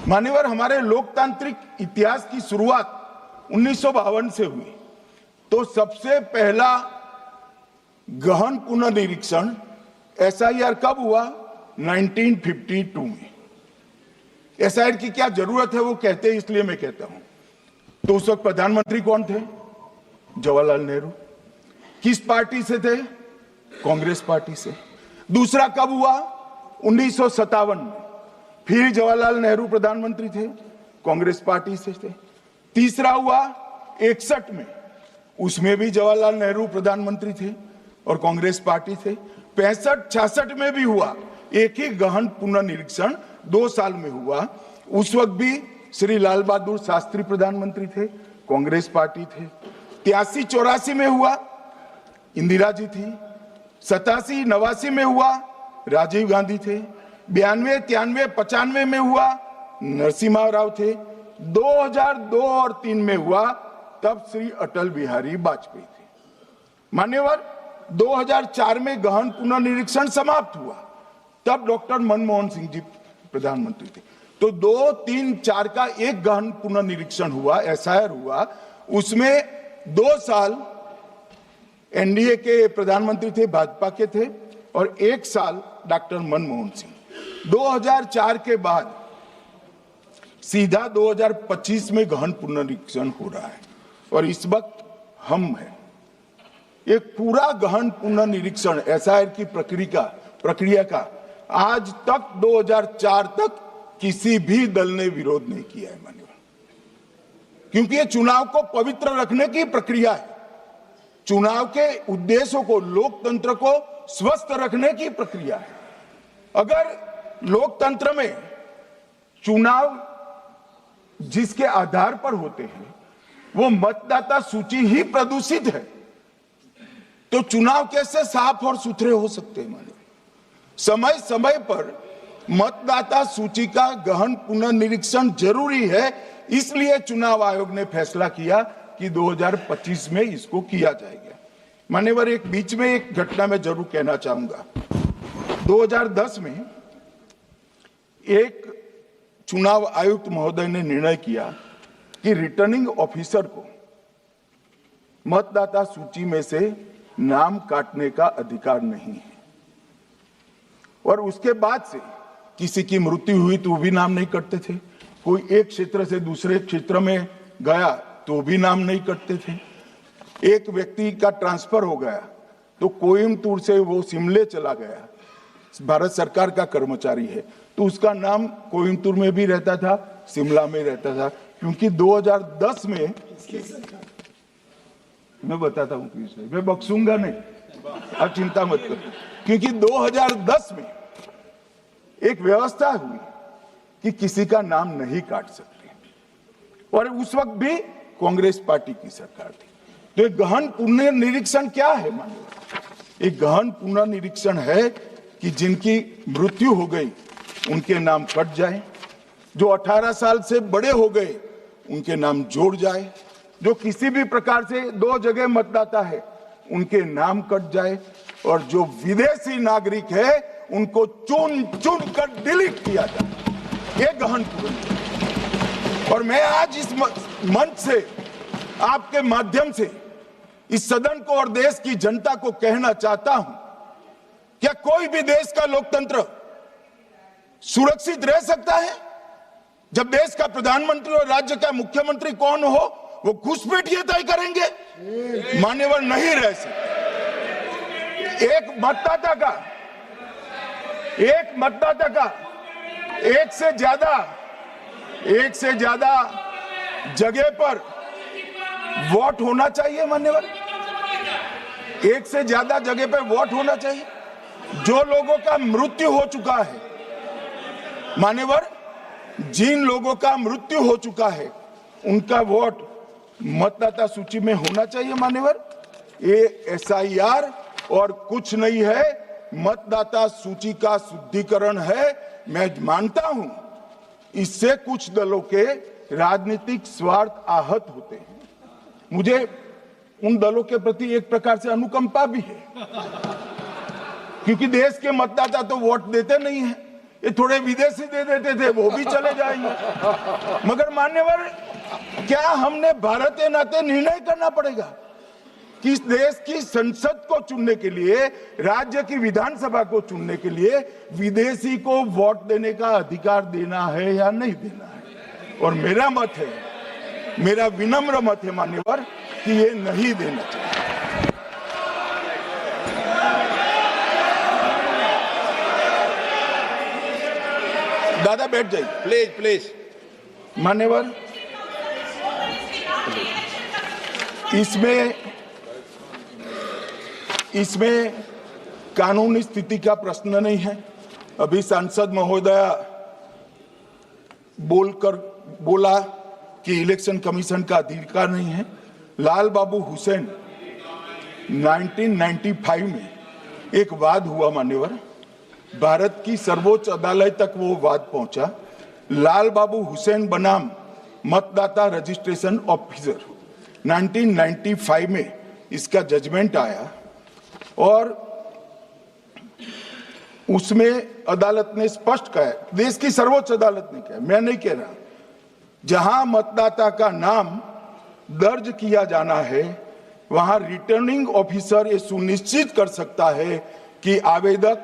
मान्यवर, हमारे लोकतांत्रिक इतिहास की शुरुआत 1952 से हुई। तो सबसे पहला गहन पुनर्निरीक्षण एसआईआर कब हुआ? 1952 में। एसआईआर की क्या जरूरत है वो कहते हैं, इसलिए मैं कहता हूं। तो उस वक्त प्रधानमंत्री कौन थे? जवाहरलाल नेहरू। किस पार्टी से थे? कांग्रेस पार्टी से। दूसरा कब हुआ? 1957 में। फिर जवाहरलाल नेहरू प्रधानमंत्री थे, कांग्रेस पार्टी से थे। तीसरा हुआ 61 में, उसमें भी जवाहरलाल नेहरू प्रधानमंत्री थे और कांग्रेस पार्टी थे। 65-66 में भी हुआ, एक ही गहन पुनर्निरीक्षण 2 साल में हुआ। उस वक्त भी श्री लाल बहादुर शास्त्री प्रधानमंत्री थे, कांग्रेस पार्टी थे। 83-84 में हुआ, इंदिरा जी थी। 87-89 में हुआ, राजीव गांधी थे। 92-93-95 में हुआ, नरसिम्हा राव थे। 2002 और 3 में हुआ, तब श्री अटल बिहारी वाजपेयी थे। मान्यवर, 2004 में गहन पुनर्निरीक्षण समाप्त हुआ, तब डॉक्टर मनमोहन सिंह जी प्रधानमंत्री थे। तो 2, 3, 4 का एक गहन पुनर्निरीक्षण हुआ, एसआईआर हुआ। उसमें 2 साल एनडीए के प्रधानमंत्री थे, भाजपा के थे, और 1 साल डॉक्टर मनमोहन सिंह। 2004 के बाद सीधा 2025 में गहन पुनर्निरीक्षण हो रहा है और इस वक्त हम हैं। एक पूरा गहन पुनर्निरीक्षण एसआईआर की प्रक्रिया का आज तक 2004 तक किसी भी दल ने विरोध नहीं किया है मान्यवर, क्योंकि ये चुनाव को पवित्र रखने की प्रक्रिया है। चुनाव के उद्देश्यों को, लोकतंत्र को स्वस्थ रखने की प्रक्रिया है। अगर लोकतंत्र में चुनाव जिसके आधार पर होते हैं वो मतदाता सूची ही प्रदूषित है, तो चुनाव कैसे साफ और सुथरे हो सकते हैं? समय समय पर मतदाता सूची का गहन पुनर्निरीक्षण जरूरी है, इसलिए चुनाव आयोग ने फैसला किया कि 2025 में इसको किया जाएगा। मान्यवर, एक बीच में एक घटना मैं जरूर कहना चाहूंगा। 2010 में एक चुनाव आयुक्त महोदय ने निर्णय किया कि रिटर्निंग ऑफिसर को मतदाता सूची में से नाम काटने का अधिकार नहीं है, और उसके बाद से किसी की मृत्यु हुई तो भी नाम नहीं कटते थे। कोई एक क्षेत्र से दूसरे क्षेत्र में गया तो भी नाम नहीं कटते थे। एक व्यक्ति का ट्रांसफर हो गया तो कोयम्बटूर से वो शिमले चला गया, भारत सरकार का कर्मचारी है, तो उसका नाम कोयम्बटूर में भी रहता था, शिमला में रहता था, क्योंकि 2010 में मैं बताता हूं किस, मैं बख्शूंगा नहीं, आप चिंता मत करो, क्योंकि 2010 में एक व्यवस्था हुई कि किसी का नाम नहीं काट सकते, और उस वक्त भी कांग्रेस पार्टी की सरकार थी। तो एक गहन पुनर्निरीक्षण क्या है? मानो एक गहन पुनर्निरीक्षण है कि जिनकी मृत्यु हो गई उनके नाम कट जाए, जो 18 साल से बड़े हो गए उनके नाम जोड़ जाए, जो किसी भी प्रकार से 2 जगह मतदाता है उनके नाम कट जाए, और जो विदेशी नागरिक है उनको चुन चुन कर डिलीट किया जाए। ये गहन पुनर्निरीक्षण। और मैं आज इस मंच से, आपके माध्यम से इस सदन को और देश की जनता को कहना चाहता हूं, क्या कोई भी देश का लोकतंत्र सुरक्षित रह सकता है जब देश का प्रधानमंत्री और राज्य का मुख्यमंत्री कौन हो वो घुसपैठिए तय करेंगे? मान्यवर, नहीं रह सकते। एक मतदाता का एक से ज्यादा जगह पर वोट होना चाहिए। मान्यवर, एक से ज्यादा जगह पर वोट होना चाहिए। जो लोगों का मृत्यु हो चुका है, मान्यवर, जिन लोगों का मृत्यु हो चुका है उनका वोट मतदाता सूची में होना चाहिए। मान्यवर, ये एसआईआर और कुछ नहीं है, मतदाता सूची का शुद्धिकरण है। मैं मानता हूं इससे कुछ दलों के राजनीतिक स्वार्थ आहत होते हैं। मुझे उन दलों के प्रति एक प्रकार से अनुकंपा भी है, क्योंकि देश के मतदाता तो वोट देते नहीं है, ये थोड़े विदेशी दे देते थे, वो भी चले जाएंगे। मगर मान्यवर, क्या हमने भारत के नाते निर्णय करना पड़ेगा कि इस देश की संसद को चुनने के लिए, राज्य की विधानसभा को चुनने के लिए विदेशी को वोट देने का अधिकार देना है या नहीं देना है? और मेरा मत है, मेरा विनम्र मत है मान्यवर, कि ये नहीं देना चाहिए। दादा बैठ जाइए प्लीज प्लीज। मान्यवर, इसमें कानूनी स्थिति का प्रश्न नहीं है। अभी सांसद महोदया बोला कि इलेक्शन कमीशन का अधिकार नहीं है। लाल बाबू हुसैन 1995 में एक वाद हुआ मान्यवर, भारत की सर्वोच्च अदालत तक वो वाद पहुंचा। लाल बाबू हुसैन बनाम मतदाता रजिस्ट्रेशन ऑफिसर 1995 में इसका जजमेंट आया और उसमें अदालत ने स्पष्ट कहा, देश की सर्वोच्च अदालत ने कहा, मैं नहीं कह रहा, जहां मतदाता का नाम दर्ज किया जाना है वहां रिटर्निंग ऑफिसर ये सुनिश्चित कर सकता है कि आवेदक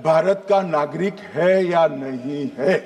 भारत का नागरिक है या नहीं है।